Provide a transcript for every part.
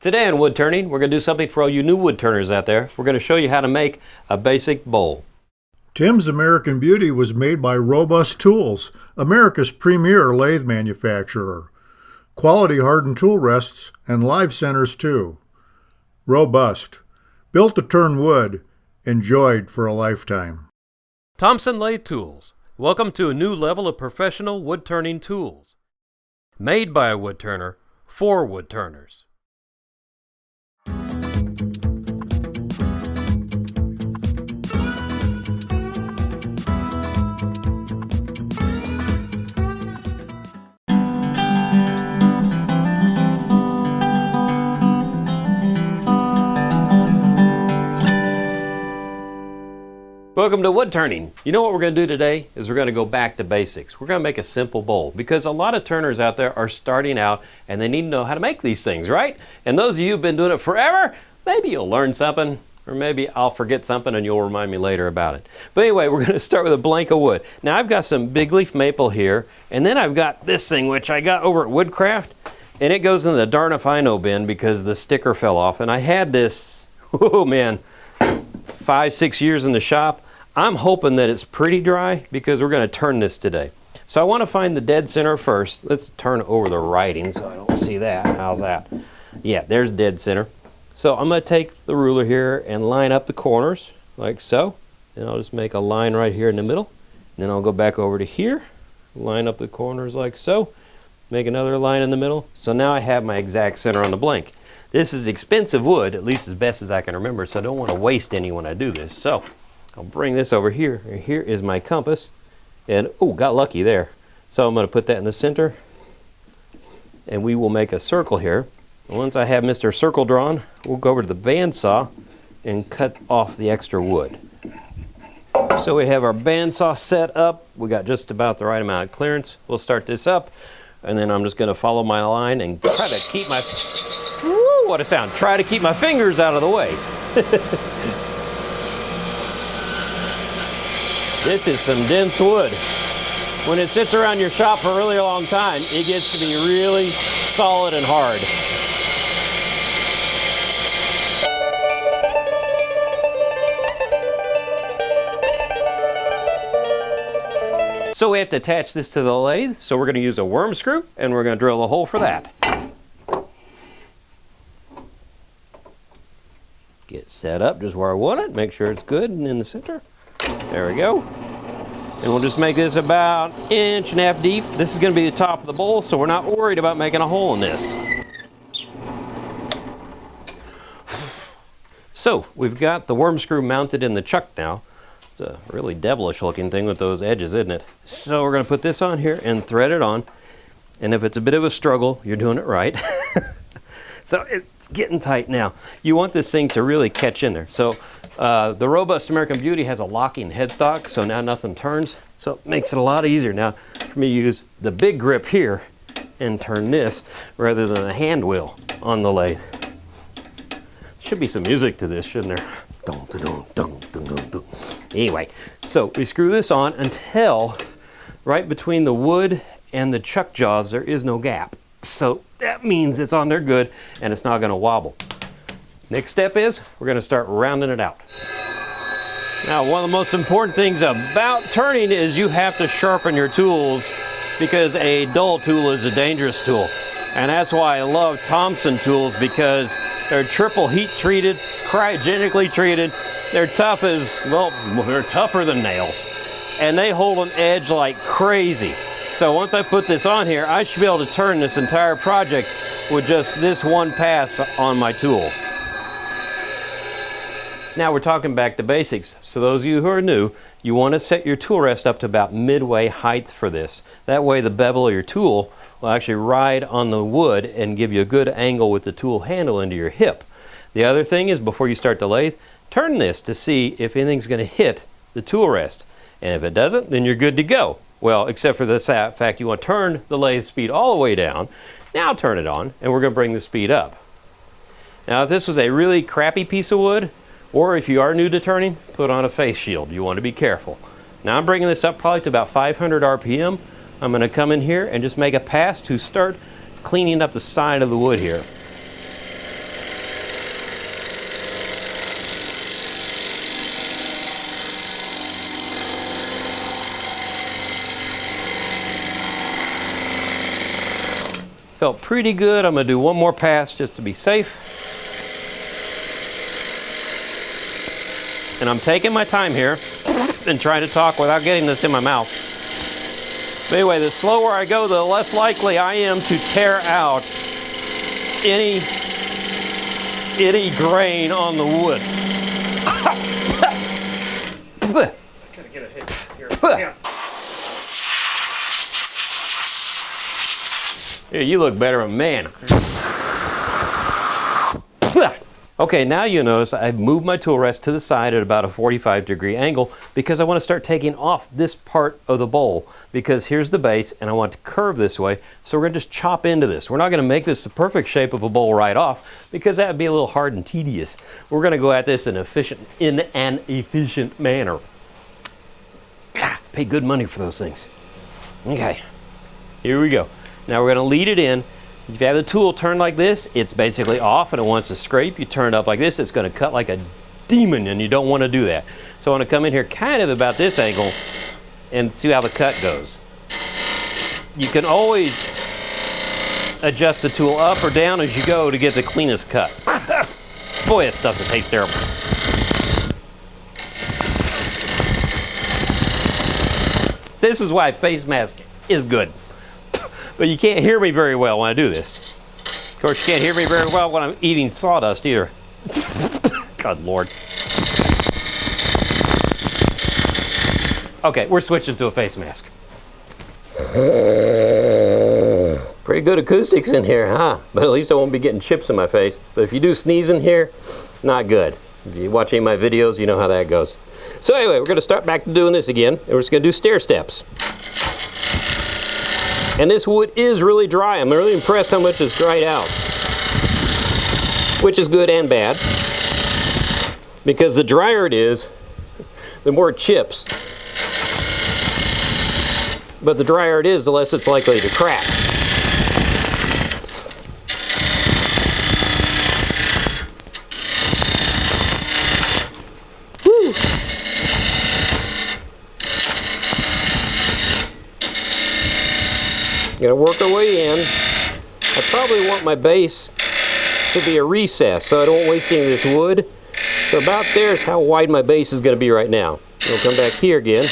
Today on wood turning, we're going to do something for all you new wood turners out there. We're going to show you how to make a basic bowl. Tim's American Beauty was made by Robust Tools, America's premier lathe manufacturer. Quality hardened tool rests and live centers too. Robust. Built to turn wood. Enjoyed for a lifetime. Thompson Lathe Tools. Welcome to a new level of professional wood turning tools. Made by a wood turner for wood turners. Welcome to wood turning. You know what we're going to do today is we're going to go back to basics. We're going to make a simple bowl because a lot of turners out there are starting out and they need to know how to make these things, right? And those of you who've been doing it forever, maybe you'll learn something, or maybe I'll forget something and you'll remind me later about it. But anyway, we're going to start with a blank of wood. Now I've got some big leaf maple here, and then I've got this thing which I got over at Woodcraft, and it goes in the darn if I know bin because the sticker fell off, and I had this, oh man, 5-6 years in the shop. I'm hoping that it's pretty dry because we're going to turn this today. So I want to find the dead center first. Let's turn over the writing so I don't see that. How's that? Yeah, there's dead center. So I'm going to take the ruler here and line up the corners like so. And I'll just make a line right here in the middle. And then I'll go back over to here, line up the corners like so, make another line in the middle. So now I have my exact center on the blank. This is expensive wood, at least as best as I can remember, so I don't want to waste any when I do this. So I'll bring this over here, and here is my compass, and oh, got lucky there. So I'm going to put that in the center, and we will make a circle here. And once I have Mr. Circle drawn, we'll go over to the bandsaw and cut off the extra wood. So we have our bandsaw set up. We got just about the right amount of clearance. We'll start this up, and then I'm just going to follow my line and try to keep my, woo, what a sound, try to keep my fingers out of the way. This is some dense wood. When it sits around your shop for a really long time, it gets to be really solid and hard. So we have to attach this to the lathe, so we're going to use a worm screw, and we're going to drill a hole for that. Get set up just where I want it, make sure it's good and in the center. There we go. And we'll just make this about 1.5 inches deep. This is going to be the top of the bowl, so we're not worried about making a hole in this. So we've got the worm screw mounted in the chuck now. It's a really devilish looking thing with those edges, isn't it? So we're going to put this on here and thread it on. And if it's a bit of a struggle, you're doing it right. So it's getting tight now. You want this thing to really catch in there. So the Robust American Beauty has a locking headstock, so now nothing turns. So it makes it a lot easier now for me to use the big grip here and turn this rather than a hand wheel on the lathe. Should be some music to this, shouldn't there? Dun, dun, dun, dun, dun, dun, dun. Anyway, so we screw this on until right between the wood and the chuck jaws there is no gap. So that means it's on there good and it's not going to wobble. Next step is we're going to start rounding it out. Now, one of the most important things about turning is you have to sharpen your tools because a dull tool is a dangerous tool. And that's why I love Thompson tools, because they're triple heat treated, cryogenically treated. They're tough as, well, they're tougher than nails. And they hold an edge like crazy. So once I put this on here, I should be able to turn this entire project with just this one pass on my tool. Now we're talking back to basics. So those of you who are new, you want to set your tool rest up to about midway height for this. That way the bevel of your tool will actually ride on the wood and give you a good angle with the tool handle into your hip. The other thing is, before you start the lathe, turn this to see if anything's going to hit the tool rest. And if it doesn't, then you're good to go. Well, except for the fact you want to turn the lathe speed all the way down. Now turn it on, and we're going to bring the speed up. Now if this was a really crappy piece of wood, or if you are new to turning, put on a face shield. You want to be careful. Now I'm bringing this up probably to about 500 RPM. I'm going to come in here and just make a pass to start cleaning up the side of the wood here. felt pretty good. I'm going to do one more pass just to be safe. And I'm taking my time here and trying to talk without getting this in my mouth. But anyway, the slower I go, the less likely I am to tear out any grain on the wood. Gotta get a hit here. Yeah. Here, you look better, man. Okay, now you notice I've moved my tool rest to the side at about a 45-degree angle because I want to start taking off this part of the bowl, because here's the base and I want to curve this way, so we're going to just chop into this. We're not going to make this the perfect shape of a bowl right off because that would be a little hard and tedious. We're going to go at this in an efficient manner. Pay good money for those things. Okay, here we go. Now we're going to lead it in. If you have the tool turned like this, it's basically off and it wants to scrape. You turn it up like this, it's going to cut like a demon, and you don't want to do that. So I want to come in here kind of about this angle and see how the cut goes. You can always adjust the tool up or down as you go to get the cleanest cut. Boy, that stuff that tastes terrible. This is why face mask is good. But you can't hear me very well when I do this. Of course, you can't hear me very well when I'm eating sawdust either. God Lord. Okay, we're switching to a face mask. Pretty good acoustics in here, huh? But at least I won't be getting chips in my face. But if you do sneeze in here, not good. If you watch any of my videos, you know how that goes. So anyway, we're going to start back to doing this again, and we're just going to do stair steps. And this wood is really dry. I'm really impressed how much it's dried out, which is good and bad, because the drier it is, the more it chips. But the drier it is, the less it's likely to crack. Woo. Gonna work our way in. I probably want my base to be a recess so I don't waste any of this wood. So about there is how wide my base is gonna be right now. We'll come back here again,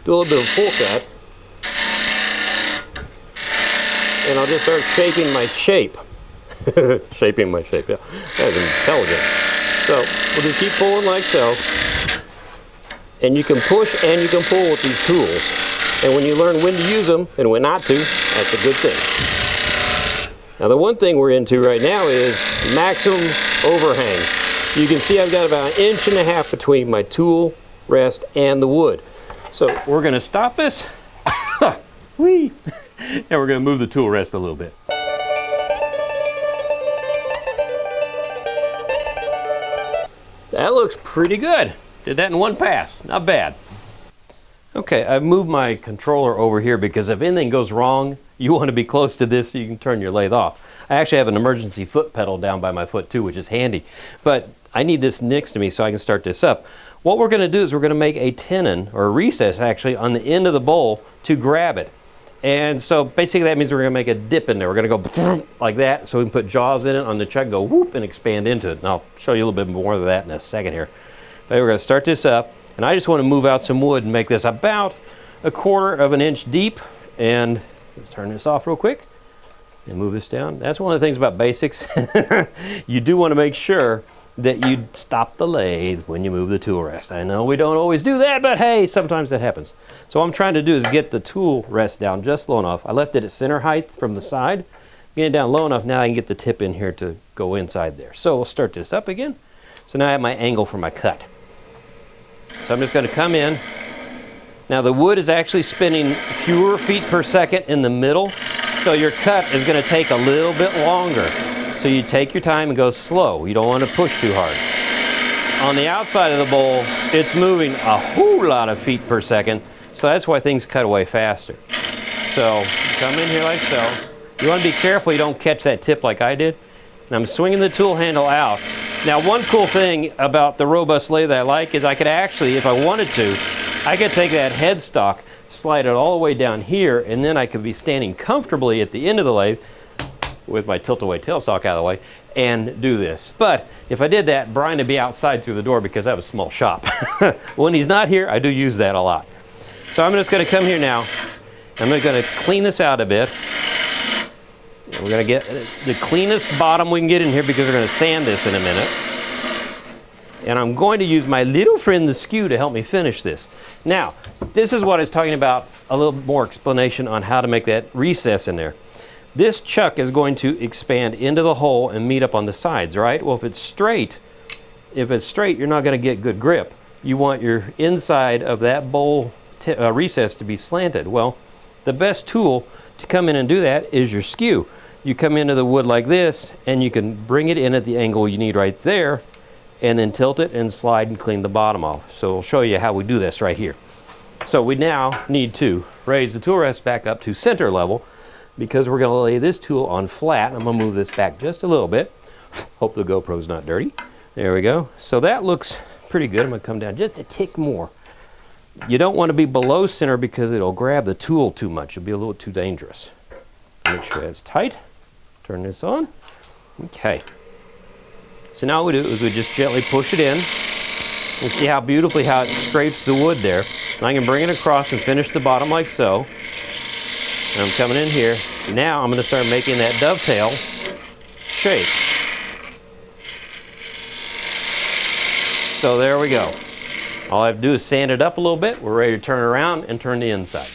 do a little bit of full cut. And I'll just start shaping my shape. Shaping my shape, yeah. That's intelligent. So we'll just keep pulling like so. And you can push and you can pull with these tools. And when you learn when to use them and when not to, that's a good thing. Now the one thing we're into right now is maximum overhang. You can see I've got about 1.5 inches between my tool rest and the wood. So we're going to stop this. Whee! And we're going to move the tool rest a little bit. That looks pretty good. Did that in one pass. Not bad. Okay, I've moved my controller over here because if anything goes wrong, you want to be close to this so you can turn your lathe off. I actually have an emergency foot pedal down by my foot too, which is handy. But I need this next to me so I can start this up. What we're going to do is we're going to make a tenon, or a recess actually, on the end of the bowl to grab it. And so basically that means we're going to make a dip in there. We're going to go like that so we can put jaws in it on the chuck, go whoop, and expand into it. And I'll show you a little bit more of that in a second here. But we're going to start this up. And I just want to move out some wood and make this about 1/4 inch deep. And let's turn this off real quick and move this down. That's one of the things about basics. You do want to make sure that you stop the lathe when you move the tool rest. I know we don't always do that, but hey, sometimes that happens. So what I'm trying to do is get the tool rest down just low enough. I left it at center height from the side. Get it down low enough, now I can get the tip in here to go inside there. So we'll start this up again. So now I have my angle for my cut. So I'm just going to come in. Now the wood is actually spinning fewer feet per second in the middle, so your cut is going to take a little bit longer. So you take your time and go slow. You don't want to push too hard. On the outside of the bowl, it's moving a whole lot of feet per second, so that's why things cut away faster. So come in here like so. You want to be careful you don't catch that tip like I did. And I'm swinging the tool handle out. Now one cool thing about the robust lathe that I like is I could actually, if I wanted to, I could take that headstock, slide it all the way down here, and then I could be standing comfortably at the end of the lathe, with my tilt-away tailstock out of the way and do this. But if I did that, Brian would be outside through the door because I have a small shop. When he's not here, I do use that a lot. So I'm just going to come here now. I'm going to clean this out a bit. And we're going to get the cleanest bottom we can get in here because we're going to sand this in a minute. And I'm going to use my little friend the skew to help me finish this. Now, this is what I was talking about, a little more explanation on how to make that recess in there. This chuck is going to expand into the hole and meet up on the sides, right? Well, if it's straight, you're not going to get good grip. You want your inside of that bowl recess to be slanted. Well, the best tool to come in and do that is your skew. You come into the wood like this, and you can bring it in at the angle you need right there, and then tilt it and slide and clean the bottom off. So I'll show you how we do this right here. So we now need to raise the tool rest back up to center level because we're going to lay this tool on flat. I'm going to move this back just a little bit. Hope the GoPro's not dirty. There we go. So that looks pretty good. I'm going to come down just a tick more. You don't want to be below center because it'll grab the tool too much. It'll be a little too dangerous. Make sure it's tight. Turn this on. Okay. So now what we do is we just gently push it in. And see how beautifully how it scrapes the wood there. And I can bring it across and finish the bottom like so. And I'm coming in here. Now I'm going to start making that dovetail shape. So there we go. All I have to do is sand it up a little bit. We're ready to turn around and turn the inside.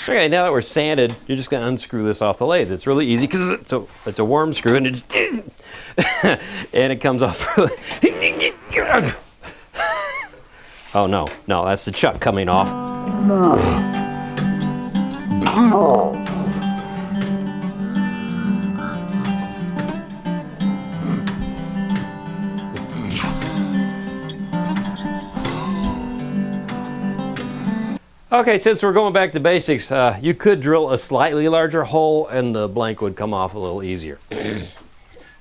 Okay, now that we're sanded, you're just going to unscrew this off the lathe. It's really easy because it's a worm screw and it just and it comes off. Oh no, that's the chuck coming off. Okay, since we're going back to basics, you could drill a slightly larger hole and the blank would come off a little easier.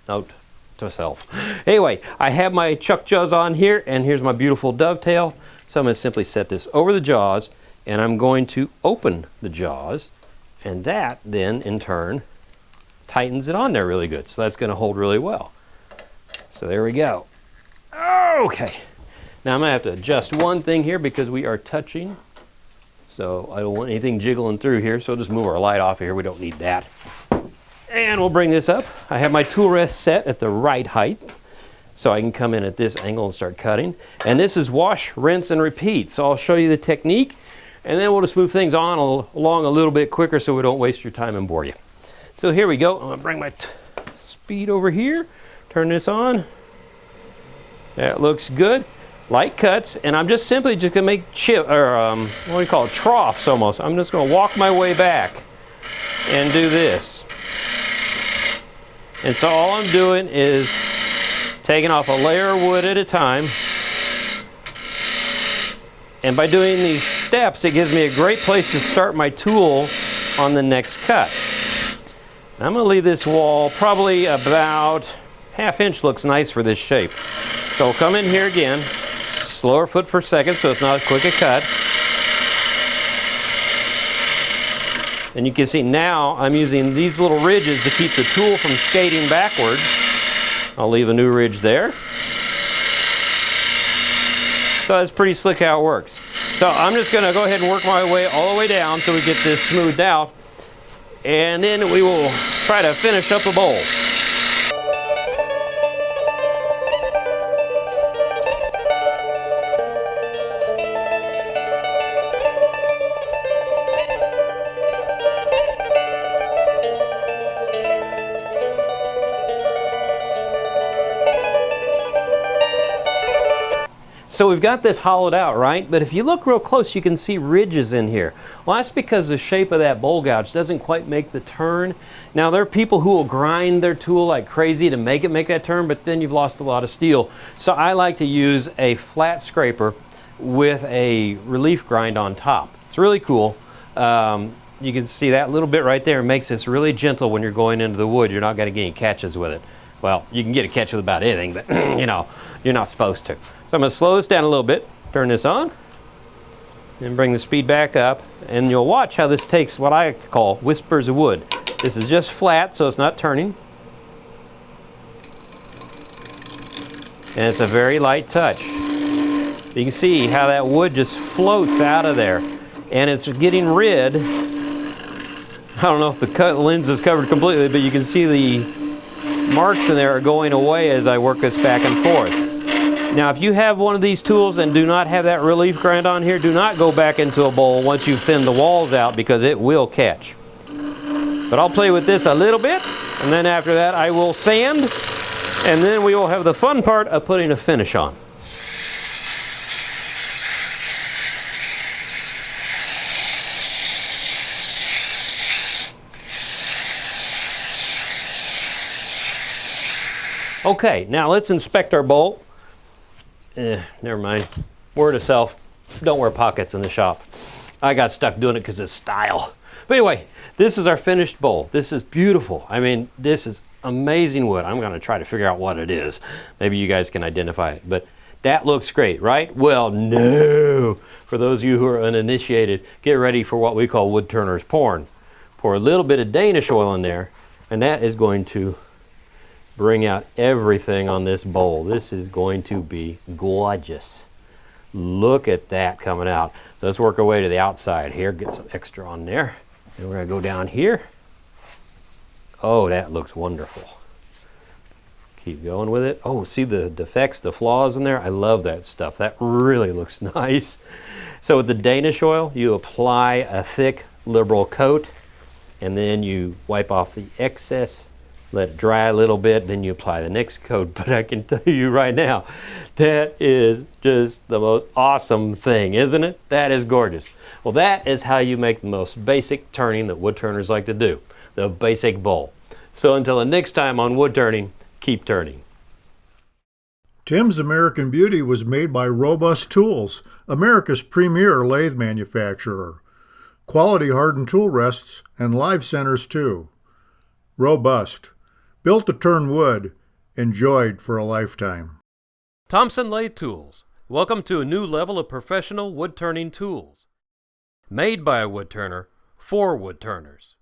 Note to self. Anyway, I have my chuck jaws on here, and here's my beautiful dovetail. So I'm going to simply set this over the jaws, and I'm going to open the jaws, and that then, in turn, tightens it on there really good. So that's going to hold really well. So there we go. Okay. Now I'm going to have to adjust one thing here because we are touching. So I don't want anything jiggling through here, so I'll just move our light off here. We don't need that. And we'll bring this up. I have my tool rest set at the right height, so I can come in at this angle and start cutting. And this is wash, rinse, and repeat. So I'll show you the technique, and then we'll just move things on along a little bit quicker so we don't waste your time and bore you. So here we go. I'm going to bring my speed over here, turn this on. That looks good. Light cuts, and I'm just simply going to make what do you call it, troughs almost. I'm just going to walk my way back and do this. And so all I'm doing is taking off a layer of wood at a time. And by doing these steps, it gives me a great place to start my tool on the next cut. I'm going to leave this wall probably about ½ inch. Looks nice for this shape. So I'll come in here again. Slower foot per second so it's not as quick a cut. And you can see now I'm using these little ridges to keep the tool from skating backwards. I'll leave a new ridge there. So it's pretty slick how it works. So I'm just going to go ahead and work my way all the way down until we get this smoothed out. And then we will try to finish up the bowl. So we've got this hollowed out, right? But if you look real close, you can see ridges in here. Well, that's because the shape of that bowl gouge doesn't quite make the turn. Now, there are people who will grind their tool like crazy to make that turn, but then you've lost a lot of steel. So I like to use a flat scraper with a relief grind on top. It's really cool. You can see that little bit right there makes this really gentle when you're going into the wood. You're not going to get any catches with it. Well, you can get a catch with about anything, but you know, you're not supposed to. So I'm going to slow this down a little bit, turn this on, and bring the speed back up, and you'll watch how this takes what I call whispers of wood. This is just flat, so it's not turning. And it's a very light touch. You can see how that wood just floats out of there. And it's getting rid, I don't know if the lens is covered completely, but you can see the marks in there are going away as I work this back and forth. Now if you have one of these tools and do not have that relief grind on here, do not go back into a bowl once you've thinned the walls out, because it will catch. But I'll play with this a little bit, and then after that I will sand, and then we will have the fun part of putting a finish on. Okay, now let's inspect our bolt. Never mind. Word of self, don't wear pockets in the shop. I got stuck doing it because it's style. But anyway, this is our finished bowl. This is beautiful. I mean, this is amazing wood. I'm going to try to figure out what it is. Maybe you guys can identify it. But that looks great, right? Well, no. For those of you who are uninitiated, get ready for what we call wood turner's porn. Pour a little bit of Danish oil in there, and that is going to bring out everything on this bowl. This is going to be gorgeous. Look at that coming out. Let's work our way to the outside here, get some extra on there. And we're gonna go down here. Oh, that looks wonderful. Keep going with it. Oh, see the defects, the flaws in there? I love that stuff. That really looks nice. So with the Danish oil, you apply a thick, liberal coat, and then you wipe off the excess, let it dry a little bit, then you apply the next coat. But I can tell you right now, that is just the most awesome thing, isn't it? That is gorgeous. Well, that is how you make the most basic turning that wood turners like to do, the basic bowl. So until the next time on Wood Turning, keep turning. Tim's American Beauty was made by Robust Tools, America's premier lathe manufacturer. Quality hardened tool rests and live centers too. Robust. Built to turn wood, enjoyed for a lifetime. Thompson Lathe Tools. Welcome to a new level of professional wood turning tools. Made by a wood turner, for wood turners.